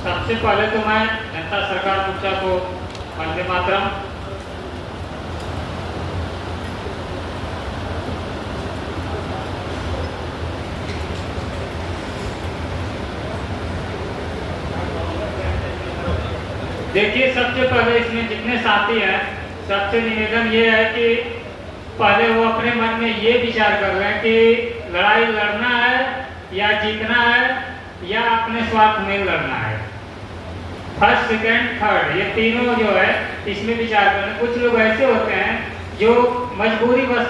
सबसे पहले तो मैं जनता सरकार मोर्चा को वंदे मातरम। देखिए, सबसे पहले इसमें जितने साथी हैं, सबसे निवेदन ये है कि पहले वो अपने मन में ये विचार कर रहे हैं कि लड़ाई लड़ना है या जीतना है या अपने स्वार्थ में लड़ना है। फर्स्ट, सेकेंड, थर्ड, ये तीनों जो है इसमें विचार करना। कुछ लोग ऐसे होते हैं जो मजबूरी बस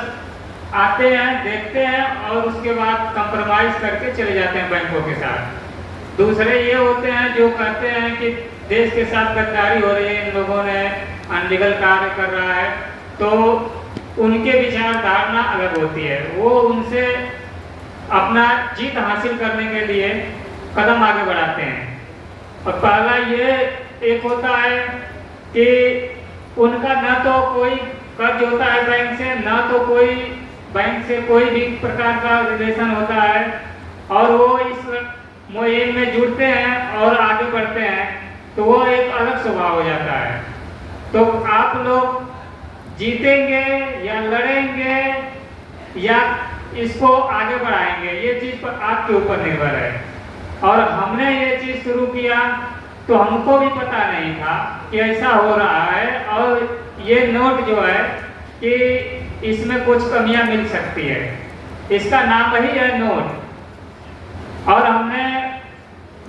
आते हैं, देखते हैं और उसके बाद कंप्रोमाइज करके चले जाते हैं बैंकों के साथ। दूसरे ये होते हैं जो कहते हैं कि देश के साथ गद्दारी हो रही है, इन लोगों ने अनलीगल कार्य कर रहा है, तो उनके विचारधारणा अलग होती है। वो उनसे अपना जीत हासिल करने के लिए कदम आगे बढ़ाते हैं। और पहला ये एक होता है कि उनका न तो कोई कर्ज होता है बैंक से, न तो कोई बैंक से कोई भी प्रकार का रिलेशन होता है, और वो इस मुहिम में जुड़ते हैं और आगे बढ़ते हैं, तो वो एक अलग स्वभाव हो जाता है। तो आप लोग जीतेंगे या लड़ेंगे या इसको आगे बढ़ाएंगे, ये चीज़ पर आपके ऊपर निर्भर है। और हमने ये चीज़ शुरू किया तो हमको भी पता नहीं था कि ऐसा हो रहा है, और ये नोट जो है कि इसमें कुछ कमियां मिल सकती है। इसका नाम ही है नोट। और हमने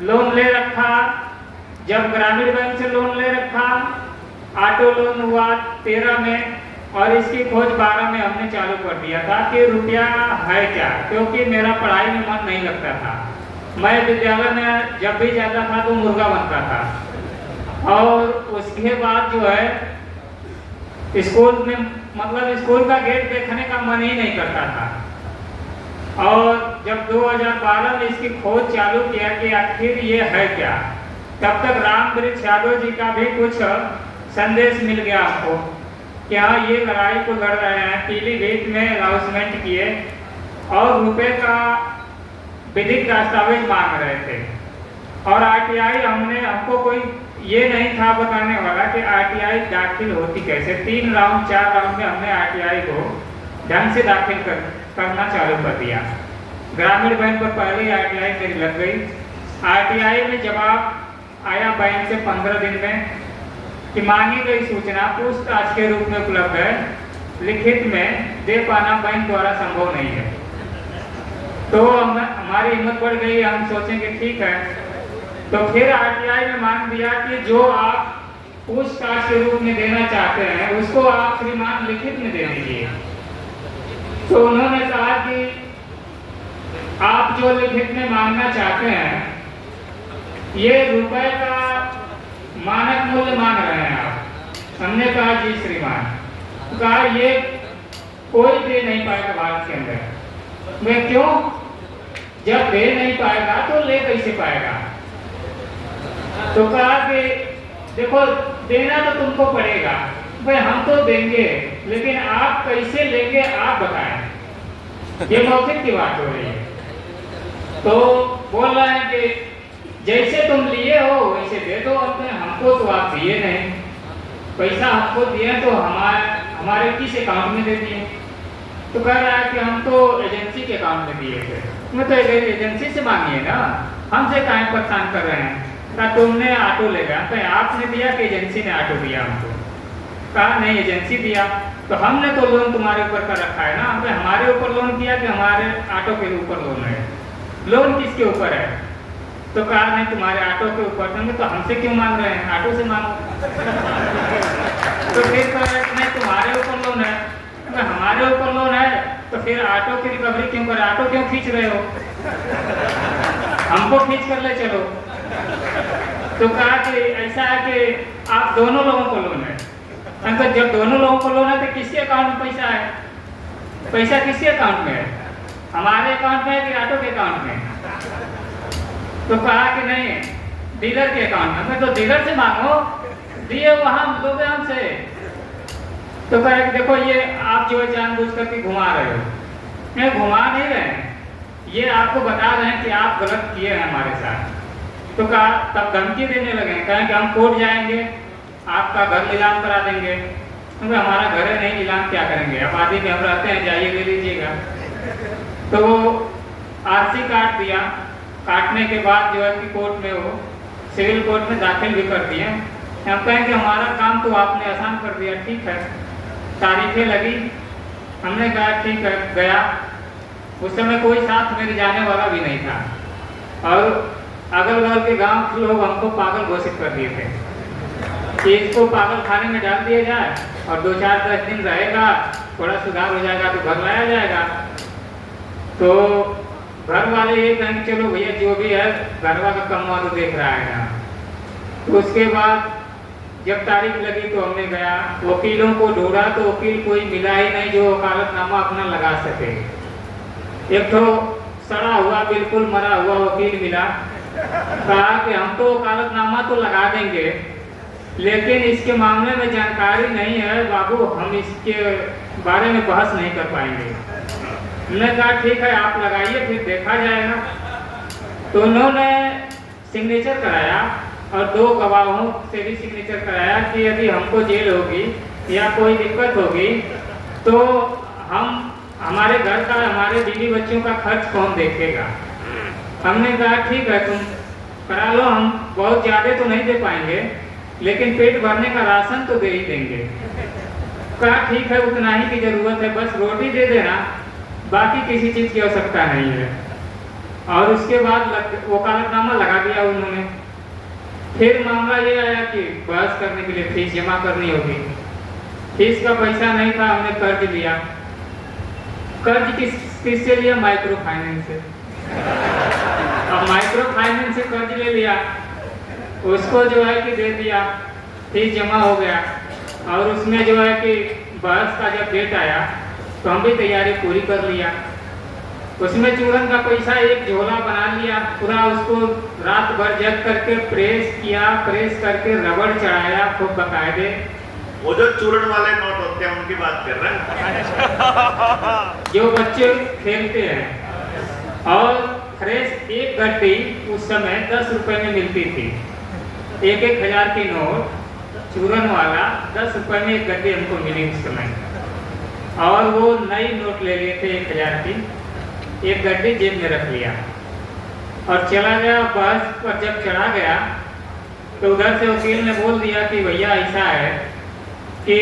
लोन ले रखा, जब ग्रामीण बैंक से लोन ले रखा, ऑटो लोन हुआ 13 में, और इसकी खोज 12 में हमने चालू कर दिया था कि रुपया है क्या, क्योंकि मेरा पढ़ाई में मन नहीं लगता था। मैं विद्यालय में जब भी जाता था तो मुर्गा बनता था, और उसके बाद जो है स्कूल में, मतलब स्कूल का गेट देखने का मन ही नहीं करता था। और जब 2012 में इसकी खोज चालू किया कि आखिर ये है क्या, तब तक राम वृक्ष यादव जी का भी कुछ संदेश मिल गया हमको कि हाँ, ये लड़ाई को लड़ रहे हैं। पीलीभीत में अनाउंसमेंट किए और रुपए का विधिक दस्तावेज मांग रहे थे। और आरटीआई हमको कोई ये नहीं था बताने वाला कि आरटीआई दाखिल होती कैसे। 3 राउंड 4 राउंड में हमने आरटीआई को ढंग से दाखिल करना चालू कर दिया। ग्रामीण बैंक पर पहले आरटीआई मेरी लग गई। आरटीआई में जवाब आया बैंक से 15 दिन में कि मांगी गई सूचना पूछताछ के रूप में उपलब्ध है, लिखित में दे पाना बैंक द्वारा संभव नहीं है। तो हमारी हिम्मत बढ़ गई, हम सोचेंगे ठीक है। तो फिर आरटीआई ने मांग दिया कि जो आप पूछताछ के रूप में देना चाहते हैं उसको आप श्रीमान लिखित में दे दीजिए। तो उन्होंने कहा कि आप जो लिखित में मांगना चाहते हैं, ये रुपए का मानक मूल्य मांग रहे हैं आप। हमने कहा जी श्रीमान। कहा ये कोई दे नहीं पाएगा भारत के अंदर। मैं क्यों? जब दे नहीं पाएगा तो ले कैसे पाएगा? तो कहा कि देखो, देना तो तुमको पड़ेगा भाई, हम तो देंगे, लेकिन आप कैसे लेंगे आप बताएं। ये मौखिक की बात हो रही है। तो बोल रहे हैं कि जैसे तुम लिए हो वैसे दे दो अपने, हमको तो आप दिए नहीं। पैसा हमको दिए तो हमारे किस अकाउंट में दे दिए? तो कह रहा है कि हम तो एजेंसी के अकाउंट में दिए थे। मैं तो एजेंसी से मांगिए ना, हमसे काहे परेशान कर रहे हैं? कहा तुमने ऑटो ले गया, तो आपने दिया कि एजेंसी ने ऑटो दिया हमको? कहा नहीं, एजेंसी दिया। तो हमने तो लोन तुम्हारे ऊपर का रखा है ना, हमने हमारे ऊपर लोन किया कि हमारे ऑटो के ऊपर लोन है? लोन किसके ऊपर है? तो कहा नहीं, तुम्हारे ऑटो के ऊपर। तो हमसे क्यों मांग रहे हैं? ऑटो से मांगो। तो फिर कह रहे नहीं, तुम्हारे ऊपर लोन है। हमारे ऊपर लोन है तो फिर ऑटो की रिकवरी क्यों करे? ऑटो क्यों खींच रहे हो? हमको खींच कर ले चलो। तो कहा कि ऐसा है कि आप दोनों लोगों को लोन है। अंकल, जब दोनों लोगों को लोन है तो किसके अकाउंट में पैसा है? पैसा किसके अकाउंट में है? हमारे अकाउंट में है कि ऑटो के अकाउंट में? तो कहा कि नहीं, डीलर के अकाउंट में। तो डीलर से मांगो, दिए वहां लोगे हमसे। तो कह रहे देखो, ये आप जो जानबूझ करके घुमा रहे हो। मैं घुमा नहीं रहे हैं, ये आपको बता रहे हैं कि आप गलत किए हैं हमारे साथ। तो कहा, तब धमकी देने लगे, कहें कि हम कोर्ट जाएंगे, आपका घर नीलाम करा देंगे। क्योंकि हमारा घर है, नहीं नीलाम क्या करेंगे, आबादी में हम रहते हैं, जाइए ले लीजिएगा। तो वो आरसी काट दिया। काटने के बाद जो है कि कोर्ट में वो सिविल कोर्ट में दाखिल भी कर दिए। हम कहें कि हमारा काम तो आपने आसान कर दिया, ठीक है। तारीखें लगी, हमने कहा ठीक है, गया। उस समय कोई साथ मेरे जाने वाला भी नहीं था और अगल बगल के गांव के लोग हमको पागल घोषित कर दिए थे कि इसको पागल खाने में डाल दिया जाए और 2-4-10 दिन रहेगा, थोड़ा सुधार हो जाएगा तो घर लाया जाएगा। तो घर वाले ये कहेंगे चलो भैया जो भी है घरवा का कमवा तो देख रहा है ना। तो उसके बाद जब तारीख लगी तो हमने गया, वकीलों को ढूंढा तो वकील कोई मिला ही नहीं जो वकालतनामा अपना लगा सके। एक तो सड़ा हुआ बिल्कुल मरा हुआ वकील मिला। कहा कि हम तो वकालतनामा तो लगा देंगे लेकिन इसके मामले में जानकारी नहीं है बाबू, हम इसके बारे में बहस नहीं कर पाएंगे। हमने कहा ठीक है आप लगाइए, फिर देखा जाएगा। तो उन्होंने सिग्नेचर कराया और 2 गवाहों से भी सिग्नेचर कराया कि यदि हमको जेल होगी या कोई दिक्कत होगी तो हमारे घर का, हमारे बीवी बच्चों का खर्च कौन देखेगा। हमने कहा ठीक है तुम करा लो, हम बहुत ज़्यादा तो नहीं दे पाएंगे लेकिन पेट भरने का राशन तो दे ही देंगे। कहा ठीक है उतना ही की ज़रूरत है, बस रोटी दे देना, बाकी किसी चीज़ की आवश्यकता नहीं है। और उसके बाद वकालतनामा लगा दिया उन्होंने। फिर मामला ये आया कि बहस करने के लिए फीस जमा करनी होगी। फीस का पैसा नहीं था, हमने कर्ज लिया। कर्ज किससे लिया? माइक्रो फाइनेंस से। अब माइक्रो फाइनेंस से कर्ज ले लिया, उसको जो है कि दे दिया, फीस जमा हो गया। और उसमें जो है कि बहस का जब डेट आया तो हम भी तैयारी पूरी कर लिया। उसमें चूरन का पैसा एक झोला बना लिया, पूरा उसको रात भर जग करके प्रेस किया, प्रेस करके रबड़ चढ़ाया खूब बकायदे। वो जो चूरन वाले नोट होते हैं उनकी बात कर रहे हैं जो बच्चे खेलते हैं। और फ्रेश एक गड्डी उस समय 10 रुपए में मिलती थी। 1-1 हज़ार की नोट चूरन वाला 10 रुपए में एक गड्डी हमको मिली उस समय। और वो नई नोट ले लिए थे 1 हज़ार की, एक गड्डी जेब में रख लिया और चला गया। बस पर जब चढ़ा गया तो उधर से वकील ने बोल दिया कि भैया ऐसा है कि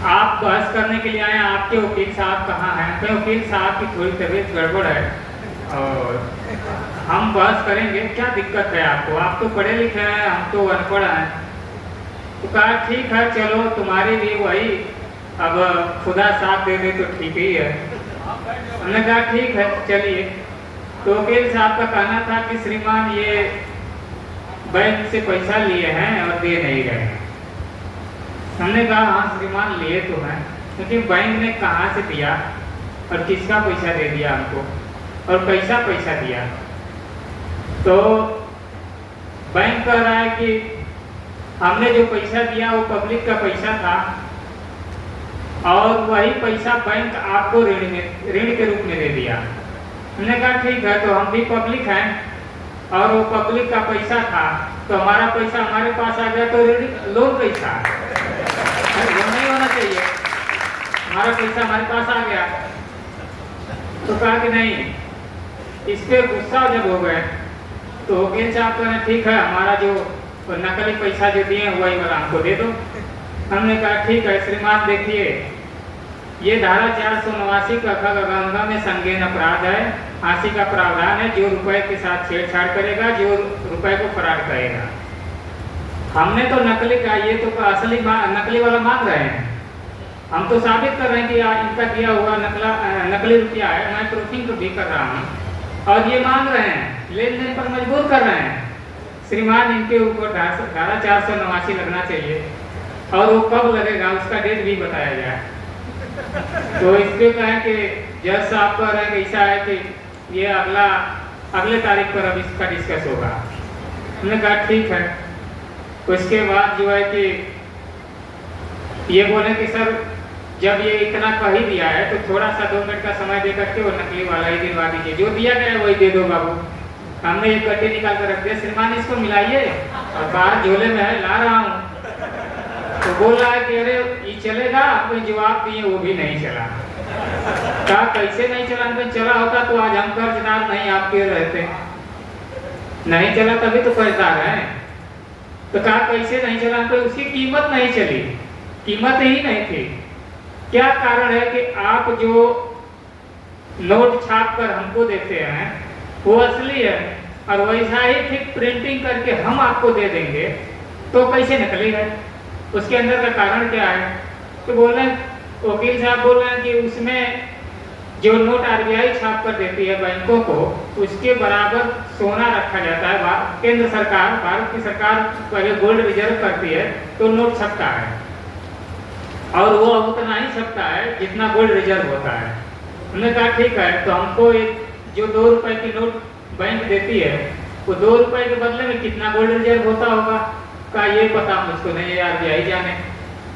आप बहस करने के लिए आए, आपके वकील साहब कहाँ हैं? तो वकील साहब की थोड़ी तबीयत गड़बड़ है और हम बहस करेंगे, क्या दिक्कत है आपको? आप तो पढ़े लिखे हैं, हम तो अनपढ़ हैं। तो कहा ठीक है चलो तुम्हारी भी वही, अब खुदा साथ दे दे तो ठीक ही है। हमने कहा ठीक है चलिए। तो वकील साहब का कहना था कि श्रीमान ये बैंक से पैसा लिए हैं और दे नहीं गए। हमने कहा हाँ श्रीमान लिए तो हैं, लेकिन बैंक ने कहाँ से दिया और किसका पैसा दे दिया हमको और कैसा पैसा दिया? तो बैंक कह रहा है कि हमने जो पैसा दिया वो पब्लिक का पैसा था और वही पैसा बैंक आपको ऋण के रूप में दे दिया। हमने कहा ठीक है, तो हम भी पब्लिक हैं और वो पब्लिक का पैसा था तो हमारा पैसा हमारे पास आ गया तो ऋण लोन पैसा वो नहीं होना चाहिए, हमारा पैसा हमारे पास आ गया। तो कहा कि नहीं, इस पे गुस्सा जब हो गए तो वकील साहब कहने ठीक है हमारा जो नकली पैसा जो दिए वही वाला हमको दे दो। हमने कहा ठीक है श्रीमान देखिए ये धारा 489 का खगंगा में संज्ञेय अपराध है, फांसी का प्रावधान है, जो रुपए के साथ छेड़छाड़ करेगा, जो रुपए को फरार करेगा। हमने तो नकली का, ये तो असली नकली वाला मांग रहे हैं, हम तो साबित कर रहे हैं कि इनका दिया हुआ नकली रुपया है, मैं प्रूफिंग भी कर रहा हूँ और ये मांग रहे हैं, लेन देन पर मजबूर कर रहे हैं। श्रीमान इनके ऊपर धारा 489 लगना चाहिए और वो कब लगेगा उसका डेट भी बताया जाए। तो इसके कहा कि जज साहब कह रहे हैं ऐसा है कि ये अगले तारीख पर अब इसका डिस्कस होगा। हमने कहा ठीक है। उसके बाद जो है कि ये बोले कि सर जब ये इतना कह ही दिया है तो थोड़ा सा 2 मिनट का समय दे करके वो नकली वाला ही दिलवा दीजिए, जो दिया गया वही दे दो बाबू। हमने एक गड्ढे निकाल कर रख दिया, श्रीमान इसको मिलाइए, और बाहर झोले में है, ला रहा हूँ। तो बोल रहा है कि अरे ये चलेगा, कोई जवाब दिए वो भी नहीं चला। कहा कैसे नहीं चला? चला होता तो आज हम कर्जदार नहीं आपके रहते, नहीं चला तभी तो कर्जदार है। तो कहा कैसे नहीं चला? तो उसकी कीमत नहीं चली, कीमत ही नहीं थी। क्या कारण है कि आप जो नोट छाप कर हमको देते हैं वो असली है, और वैसा ही ठीक प्रिंटिंग करके हम आपको दे देंगे तो कैसे निकलेगा? उसके अंदर का कारण क्या है? तो बोल रहे वकील साहब बोल रहे हैं कि उसमें जो नोट आरबीआई छाप कर देती है बैंकों को, उसके बराबर सोना रखा जाता है। केंद्र सरकार, भारत की सरकार पहले गोल्ड रिजर्व करती है तो नोट छपता है, और वो उतना ही छपता है जितना गोल्ड रिजर्व होता है। उन्होंने कहा ठीक है, तो हमको एक जो 2 रुपए की नोट बैंक देती है, वो 2 रुपए के बदले में कितना गोल्ड रिजर्व होता होगा? का ये पता मुझको नहीं है, आरबीआई जाने।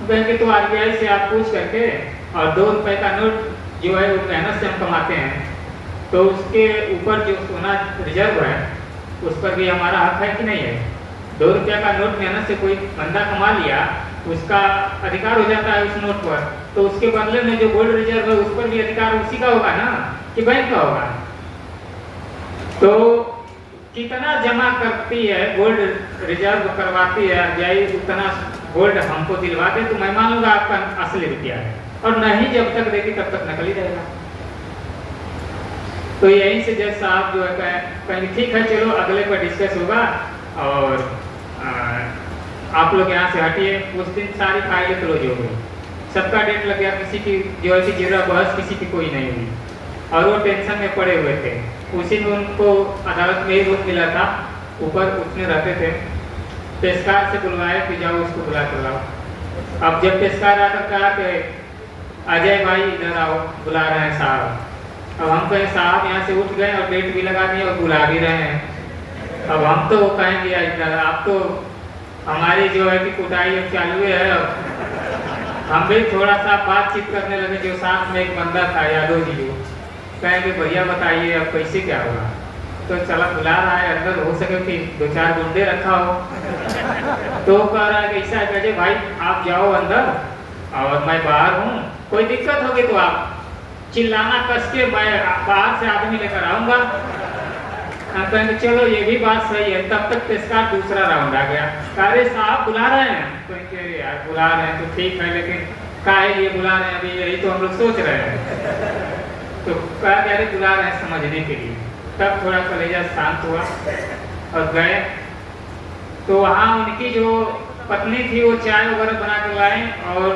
बैंक तो आरबीआई से आप पूछ करके, और 2 रुपए का नोट जो है वो मेहनत से हम कमाते हैं, तो उसके ऊपर जो सोना रिजर्व है उस पर भी हमारा हक है कि नहीं है? 2 रुपया का नोट मेहनत से कोई बंदा कमा लिया, उसका अधिकार हो जाता है उस नोट पर, तो उसके बदले में जो गोल्ड रिजर्व है उस पर भी अधिकार उसी का होगा ना, कि बैंक का होगा? तो कितना जमा करती है, गोल्ड रिजर्व करवाती है आरबीआई, उतना गोल्ड हमको दिलवा दे तो मैं मान लूंगा आपका असली रुपया है, और नहीं जब तक देगी तब तक नकली रहेगा। तो यहीं से जज साहब जो है कहेंगे ठीक है चलो अगले पर डिस्कस होगा, और आप लोग यहाँ से हटिए। उस दिन सारी फाइलें क्लोज हो गई, सबका डेट लग गया, किसी की जो है कि जिरह बहस किसी की कोई नहीं हुई, और वो टेंशन में पड़े हुए थे। उसी में उनको अदालत में ही रोक मिला था, ऊपर उठने रहते थे, पेशकार से बुलवाए कि जाओ उसको बुला कर लाओ। अब जब पेशकार आकर कहा कि अजय भाई इधर आओ, बुला रहे हैं साहब। अब हम कहें साहब यहाँ से उठ गए और डेट भी लगा दिए और बुला भी रहे हैं। अब हम तो कहेंगे इधर आप तो हमारी जो है कि कुटाई अब चालू है। अब हम भी थोड़ा सा बातचीत करने लगे, जो साथ में एक बंदा था यादव जी, जो कहेंगे भैया बताइए अब कैसे क्या होगा? तो चला बुला रहा है अंदर, हो सके कि 2-4 गुंडे रखा हो। तो कह रहा है कि ऐसा है भाई आप जाओ अंदर और मैं बाहर हूँ, कोई दिक्कत होगी तो आप चिल्लाना कस के, मैं बाहर से आदमी लेकर आऊँगा। हम कहेंगे चलो ये भी बात सही है। तब तक पेशकार दूसरा राउंड आ गया, अरे साहब बुला रहे हैं? तो यार बुला रहे हैं तो ठीक है, लेकिन काहे लिए बुला रहे हैं अभी, यही तो हम लोग सोच रहे हैं। तो कहा कि अरे बुला रहे हैं समझने के लिए। तब थोड़ा कलेजा शांत हुआ और गए, तो वहाँ उनकी जो पत्नी थी वो चाय वगैरह बना कर लाए, और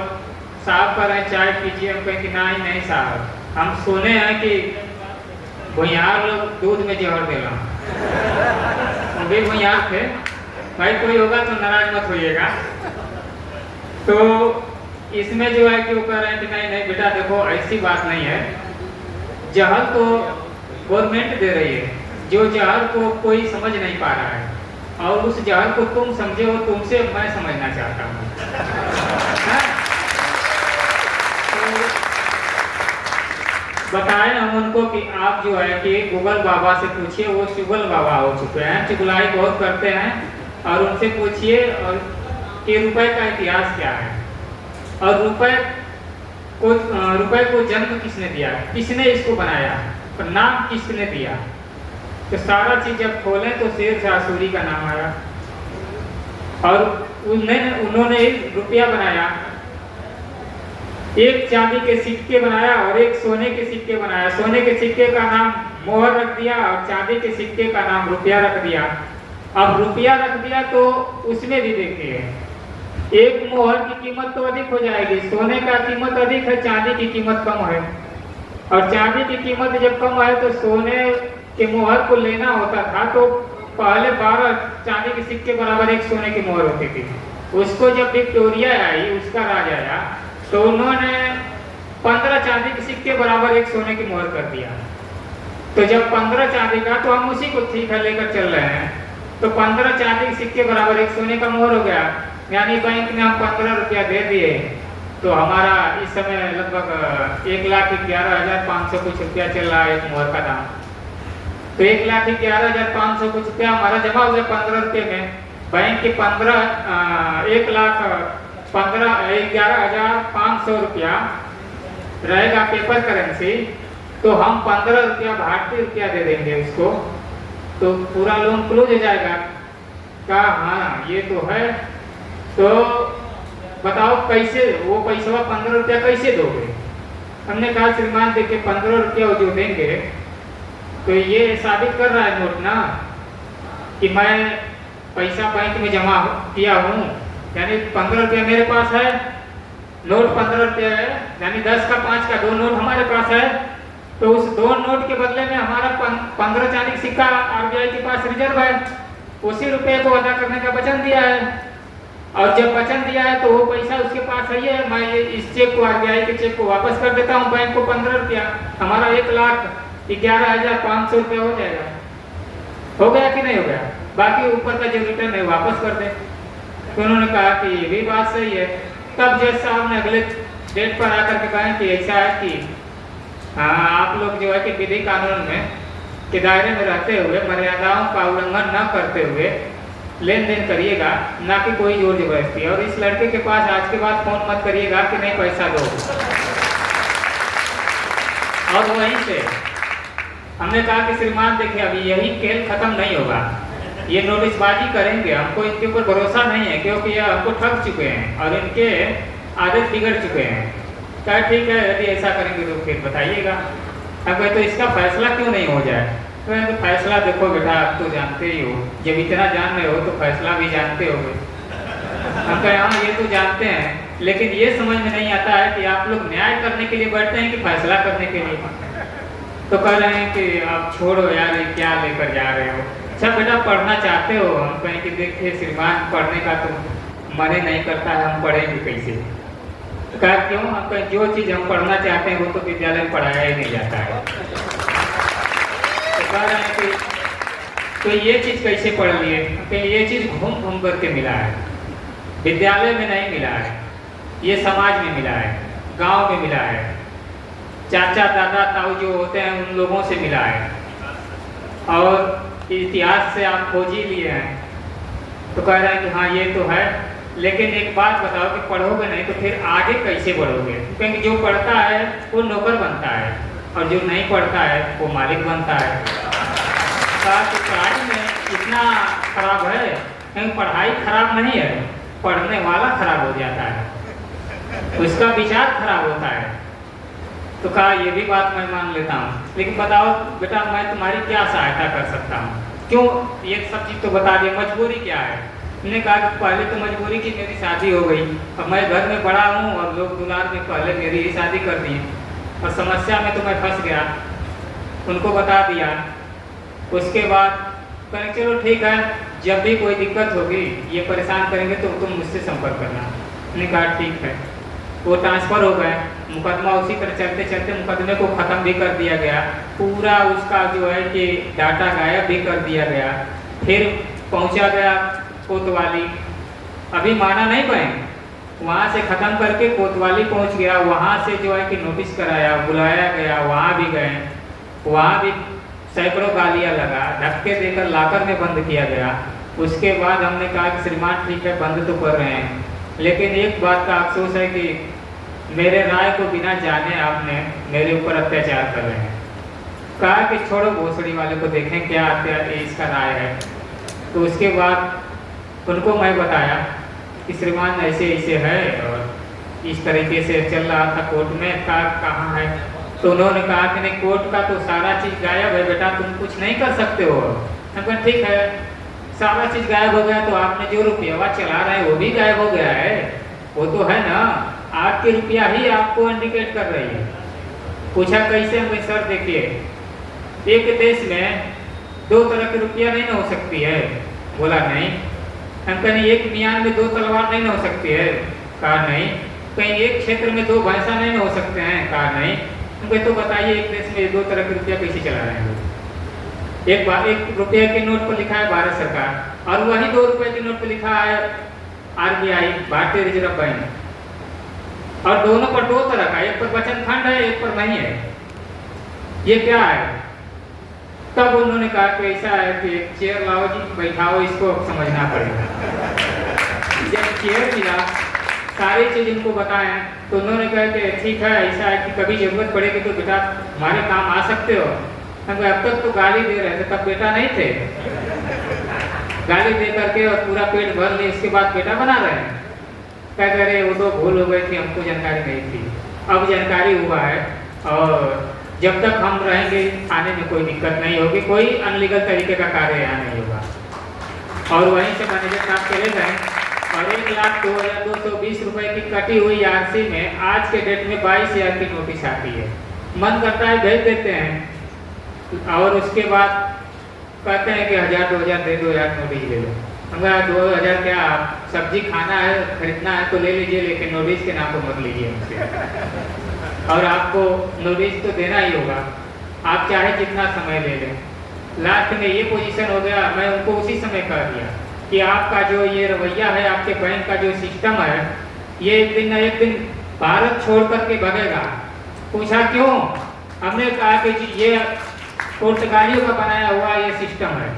साहब कह रहे हैं चाय पीजिए। हम कहें कि नहीं साहब, हम सुने हैं कि भुइयार लोग दूध में जहर देना, भी भुइयार थे भाई, कोई होगा तो नाराज मत होइएगा। तो इसमें जो है कि वो कह रहे हैं कि नहीं बेटा देखो ऐसी बात नहीं है, जहर तो गवर्नमेंट दे रही है, जो जहर को कोई समझ नहीं पा रहा है, और उस जहर को तुम समझे हो, तुमसे मैं समझना चाहता हूँ। बताएं हम उनको कि आप जो है कि गूगल बाबा से पूछिए, वो चुगल बाबा हो चुके हैं, चुगलाई बहुत करते हैं, और उनसे पूछिए और कि रुपए का इतिहास क्या है, और रुपए को जन्म किसने दिया, किसने इसको बनाया, और नाम किसने दिया। तो सारा चीज जब खोलें तो शेर शाह सूरी का नाम आया, और उन्होंने एक रुपया बनाया, एक चांदी के सिक्के बनाया और एक सोने के सिक्के बनाया। सोने के सिक्के का नाम मोहर रख दिया और चांदी के सिक्के का नाम रुपया रख दिया। अब रुपया रख दिया तो उसमें भी देखिए, एक मोहर की कीमत तो अधिक हो जाएगी, सोने का कीमत अधिक है, चांदी की कीमत कम है, और चांदी की कीमत जब कम है तो सोने के मोहर को लेना होता था, तो पहले 12 चांदी के सिक्के बराबर एक सोने की मोहर होती थी। उसको जब विक्टोरिया आई, उसका राज आया, तो उन्होंने 15 चांदी के सिक्के बराबर एक सोने की मोहर कर दिया। तो जब 15 चांदी का, तो हम उसी को ठीक है लेकर चल रहे हैं, तो 15 चांदी के सिक्के बराबर एक सोने का मोहर हो गया, यानी बैंक में हम 15 रुपया दे दिए, तो हमारा इस समय लगभग 1,11,500 कुछ रुपया चल रहा है एक मोहर का दाम। तो 1,11,500 कुछ रुपया हमारा जमा हो गया 15 रुपये में। बैंक के 11,500 रुपया रहेगा पेपर करेंसी, तो हम 15 रुपया भारतीय रुपया दे देंगे उसको, तो पूरा लोन क्लोज हो जाएगा। कहा हाँ ये तो है, तो बताओ कैसे वो पैसा 15 रुपया कैसे दोगे? हमने कहा श्रीमान देखिए 15 रुपया जो देंगे तो ये साबित कर रहा है नोट ना कि मैं पैसा बैंक में जमा किया हूँ, यानी 15 रुपया मेरे पास है, नोट 15 रुपया है, यानी 10 का 5 का 2 नोट हमारे पास है, तो उस 2 नोट के बदले में हमारा 15 चांदी का सिक्का आरबीआई के पास रिजर्व है, उसी रुपये को अदा करने का वचन दिया है। और जब वचन दिया है तो वो पैसा उसके पास है, मैं इस चेक को आरबीआई के चेक को वापस कर देता हूँ बैंक को 15 रुपया, हमारा 1,11,500 रुपया हो जाएगा। हो गया कि नहीं हो गया? बाकी ऊपर का जो रिटर्न है वापस कर दे। तो उन्होंने कहा कि ये भी बात सही है। तब जज साहब ने अगले डेट पर आकर के कहा कि ऐसा है कि आप लोग जो है कि विधि कानून में के दायरे में रहते हुए मर्यादाओं का उल्लंघन न करते हुए लेन देन करिएगा, ना कि कोई जोर जबरदस्ती। और इस लड़के के पास आज के बाद फोन मत करिएगा कि नहीं पैसा दो। और वहीं से हमने कहा कि श्रीमान देखिए अभी यही खेल खत्म नहीं होगा, ये नोटिसबाजी करेंगे, हमको इनके ऊपर भरोसा नहीं है क्योंकि ये हमको ठग चुके हैं और इनके आदत बिगड़ चुके हैं। क्या ठीक है, यदि ऐसा करेंगे तो फिर बताइएगा। अब तो इसका फैसला क्यों नहीं हो जाए? तो फैसला देखो बेटा, आप तो जानते ही हो, जब इतना जान रहे हो तो फैसला भी जानते होगे। हम कहें हाँ ये तो जानते हैं, लेकिन ये समझ में नहीं आता है कि आप लोग न्याय करने के लिए बैठते हैं कि फैसला करने के लिए। तो कह रहे हैं कि आप छोड़ो यार, ये क्या लेकर जा रहे हो? अच्छा बेटा पढ़ना चाहते हो? हम कहें कि देखिए श्रीमान पढ़ने का तो मन ही नहीं करता है, हम पढ़ेंगे कैसे? कहा क्यों? हम कहें जो चीज़ हम पढ़ना चाहते हैं वो तो विद्यालय में पढ़ाया ही नहीं जाता है। तो कह रहे हैं कि तो ये चीज़ कैसे पढ़ लिए? ये चीज़ घूम घूम करके मिला है, विद्यालय में नहीं मिला है, ये समाज में मिला है, गांव में मिला है, चाचा दादा ताऊ जो होते हैं उन लोगों से मिला है, और इतिहास से आप खोज ही लिए हैं। तो कह रहे हैं कि हाँ ये तो है, लेकिन एक बात बताओ कि पढ़ोगे नहीं तो फिर आगे कैसे बढ़ोगे? क्योंकि जो पढ़ता है वो नौकर बनता है और जो नहीं पढ़ता है वो मालिक बनता है। कहा कि पढ़ाई में इतना खराब है, क्योंकि पढ़ाई खराब नहीं है, पढ़ने वाला खराब हो जाता है, उसका विचार खराब होता है। तो कहा ये भी बात मैं मान लेता हूँ, लेकिन बताओ बेटा मैं तुम्हारी क्या सहायता कर सकता हूँ? क्यों ये सब चीज़ तो बता दिए, मजबूरी क्या है? मैंने कहा कि पहले तो मजबूरी की मेरी शादी हो गई, अब मैं घर में बड़ा हूँ और लोग दुलार में पहले मेरी ही शादी कर दी, और समस्या में तो मैं फंस गया, उनको बता दिया। उसके बाद कहें चलो ठीक है, जब भी कोई दिक्कत होगी ये परेशान करेंगे तो तुम मुझसे संपर्क करना। मैंने कहा ठीक है। वो ट्रांसफ़र हो गए, मुकदमा उसी तरह चलते चलते मुकदमे को ख़त्म भी कर दिया गया, पूरा उसका जो है कि डाटा गायब भी कर दिया गया। फिर पहुंचा गया कोतवाली, अभी माना नहीं बैंक, वहाँ से ख़त्म करके कोतवाली पहुंच गया, वहाँ से जो है कि नोटिस कराया, बुलाया गया, वहाँ भी गए, वहाँ भी सैकड़ों गालियाँ लगा, धक्के देकर लाकर में बंद किया गया। उसके बाद हमने कहा कि श्रीमान ठीक है बंद तो कर रहे हैं, लेकिन एक बात का अफसोस है कि मेरे राय को बिना जाने आपने मेरे ऊपर अत्याचार कर रहे हैं। कहा कि छोड़ो भोसड़ी वाले को देखें क्या इसका राय है। तो उसके बाद उनको मैं बताया कि श्रीमान ऐसे ऐसे है और इस तरीके से चल रहा था कोर्ट में, कहाँ है? तो उन्होंने कहा कि नहीं कोर्ट का तो सारा चीज़ गायब है बेटा, तुम कुछ नहीं कर सकते हो। मैं कहा ठीक है, सारा चीज़ गायब हो गया तो आपने जो रुपया चला रहे हैं वो भी गायब हो गया है, वो तो है ना, आपकी रुपया ही आपको इंडिकेट कर रही है। पूछा कैसे? मैं सर देखिए एक देश में दो तरह की रुपया नहीं ना हो सकती है। बोला नहीं। हम कहीं एक मियान में दो तलवार नहीं ना हो सकती है। कहा नहीं। कहीं एक क्षेत्र में दो भैंसा नहीं ना हो सकते हैं। कहा नहीं। हम तो बताइए एक देश में दो तरह की रुपया कैसे चला रहे हैं? एक रुपये के नोट पर लिखा है भारत सरकार और वही 2 रुपये के नोट पर लिखा है आरबीआई, भारतीय रिजर्व बैंक, और दोनों पर दो तरह का, एक पर वचन खंड है एक पर नहीं है। ये क्या है? तब उन्होंने कहा कि ऐसा है कि एक चेयर लाओ जी, बैठाओ, इसको अब समझना पड़ेगा। जब चेयर मिला, सारी चीज़ इनको बताएं, तो उन्होंने कहा कि ठीक है, ऐसा है कि कभी ज़रूरत पड़ेगी तो बेटा हमारे काम आ सकते हो। हम अब तक तो गाली दे रहे थे, तब बेटा नहीं थे। गाली दे करके और पूरा पेट भर लिए, इसके बाद बेटा बना रहे हैं। क्या कह रहे, वो तो भूल हो गई थी, हमको जानकारी नहीं थी, अब जानकारी हुआ है। और जब तक हम रहेंगे थाने में कोई दिक्कत नहीं होगी, कोई अनलीगल तरीके का कार्य यहाँ नहीं होगा। और वहीं से मैनेजर साहब चले गए और 1,02,220 रुपये की कटी हुई आरसी में आज के डेट में 22,000 की नोटिस आती है। मन करता है भेज देते हैं और उसके बाद कहते हैं कि 1,000-2,000 दे दो यार, नोटिस ले लो। हम कहा 2,000 क्या, सब्जी खाना है, खरीदना है तो ले लीजिए, लेकिन नोटिस के नाम को मत लीजिए हमसे। और आपको नोटिस तो देना ही होगा, आप चाहे जितना समय ले लें। लास्ट में ये पोजीशन हो गया, मैं उनको उसी समय कह दिया कि आपका जो ये रवैया है, आपके बैंक का जो सिस्टम है, ये एक दिन न एक दिन भारत छोड़ करके भगेगा। पूछा क्यों? हमने कहा कि जी ये पुर्तगालियों का बनाया हुआ ये सिस्टम है,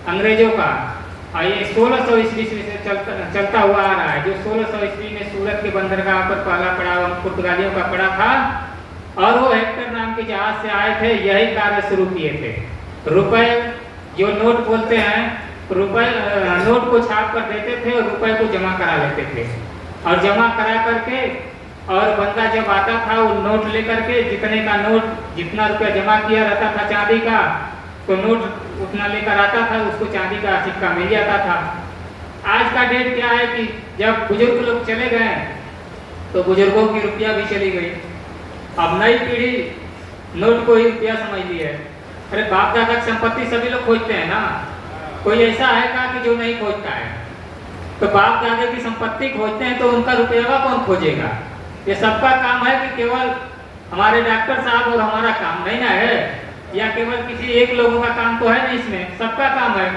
अंग्रेजों का, और ये 1600 ईस्वी से चलता हुआ आ रहा है। जो 1600 ईस्वी में सूरत के बंदरगाह पर पहला पड़ाव पुर्तगालियों का पड़ा था, और वो हेक्टर नाम के जहाज से आए थे, यही कार्य शुरू किए थे। रुपए जो नोट बोलते हैं, रुपए नोट को छाप कर देते थे और रुपए को जमा करा लेते थे, और जमा करा करके और बंदा जब आता था वो नोट लेकर के, जितने का नोट, जितना रुपया जमा किया रहता था चांदी का, तो नोट उतना लेकर आता था, उसको चांदी का सिक्का मिल जाता था। आज का डेट क्या है कि जब बुजुर्ग लोग चले गए तो बुजुर्गों की रुपया भी चली गई। अब नई पीढ़ी नोट को ही रुपया समझ ली है। अरे बाप दादा की संपत्ति सभी लोग खोजते हैं ना, कोई ऐसा है का कि जो नहीं खोजता है? तो बाप दादा की संपत्ति खोजते हैं तो उनका रुपया कौन खोजेगा? ये सबका काम है कि केवल हमारे डॉक्टर साहब और हमारा काम नहीं ना है, या केवल किसी एक लोगों का काम तो है नहीं, इसमें सबका काम है।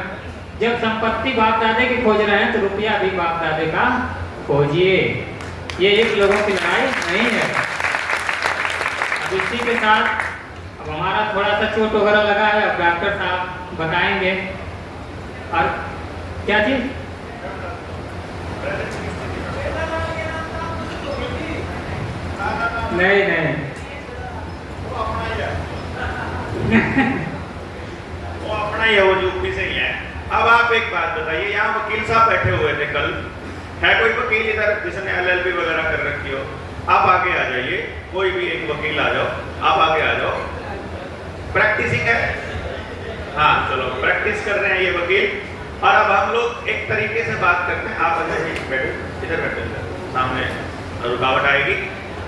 जब संपत्ति बाप दादे की खोज रहे हैं तो रुपया भी बाप दादे का खोजिए, ये एक लोगों की लड़ाई नहीं है। अब इसी के साथ अब हमारा थोड़ा सा चोट वगैरह लगा है, अब डॉक्टर साहब बताएंगे। और क्या चीज? नहीं नहीं वो अपना ही है, वो यूपी से ही है। अब आप एक बात बताइए, यहाँ वकील साहब बैठे हुए थे कल, है कोई वकील इधर जिसने LLB वगैरह कर रखी हो? आप आगे आ जाइए, कोई भी एक वकील आ जाओ, आप आगे आ जाओ। प्रैक्टिसिंग है, हाँ चलो प्रैक्टिस कर रहे हैं ये वकील। और अब हम लोग एक तरीके से बात करते हैं। आप बैठे, इधर बैठे, सामने रुकावट आएगी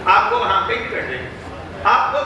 आपको, हाँ कहीं बैठ जाइए। आपको